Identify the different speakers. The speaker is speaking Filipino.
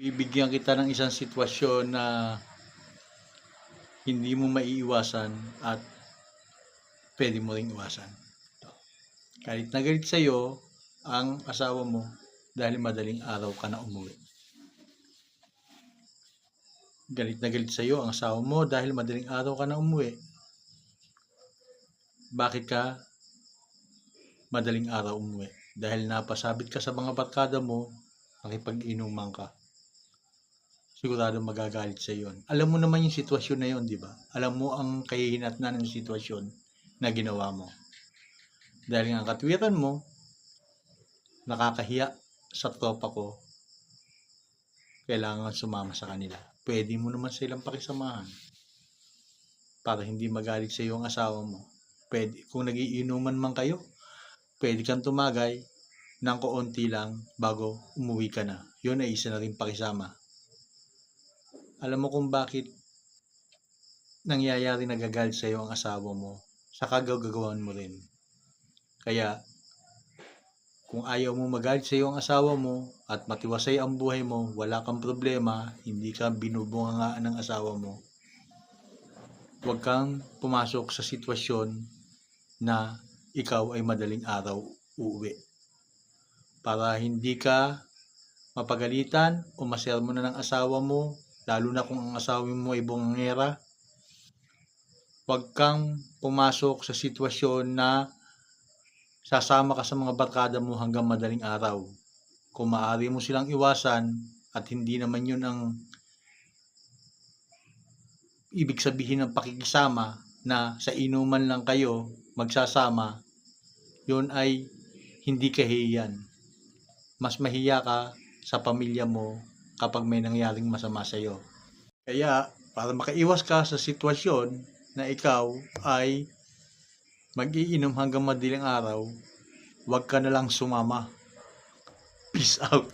Speaker 1: Bibigyan kita ng isang sitwasyon na hindi mo maiiwasan at pwede mo ring iwasan. Galit na galit sa'yo ang asawa mo dahil madaling araw ka na umuwi. Galit na galit sa'yo ang asawa mo dahil madaling araw ka na umuwi. Bakit ka madaling araw umuwi? Dahil napasabit ka sa mga barkada mo, nakipag-inuman ka. Sigurado magagalit sa yun. Alam mo naman yung sitwasyon na yun, di ba? Alam mo ang kahihinatnan ng sitwasyon na ginawa mo. Dahil nga katwiran mo, nakakahiya sa tropa ko, kailangan sumama sa kanila. Pwede mo naman silang pakisamahan para hindi magalit sa iyo ang asawa mo. Pwede, kung nagiinuman man kayo, pwede kang tumagay ng kaunti lang bago umuwi ka na. Yun ay isa na rin pakisama. Alam mo kung bakit nangyayari nagagalit sa iyo ang asawa mo, sa kagagawan mo rin. Kaya, kung ayaw mo magalit sa iyo ang asawa mo at matiwasay ang buhay mo, wala kang problema, hindi ka binubungangaan ng asawa mo, huwag kang pumasok sa sitwasyon na ikaw ay madaling araw uuwi. Para hindi ka mapagalitan o masermonan ng asawa mo, lalo na kung ang asawa mo ay bungangera, huwag kang pumasok sa sitwasyon na sasama ka sa mga barkada mo hanggang madaling araw. Kung maaari mo silang iwasan at hindi naman yun ang ibig sabihin ng pakikisama na sa inuman lang kayo magsasama, yun ay hindi kahihiyan. Mas mahiya ka sa pamilya mo kapag may nangyaring masama sa iyo. Kaya, para makaiwas ka sa sitwasyon na ikaw ay mag-iinom hanggang madaling araw, huwag ka na lang sumama. Peace out.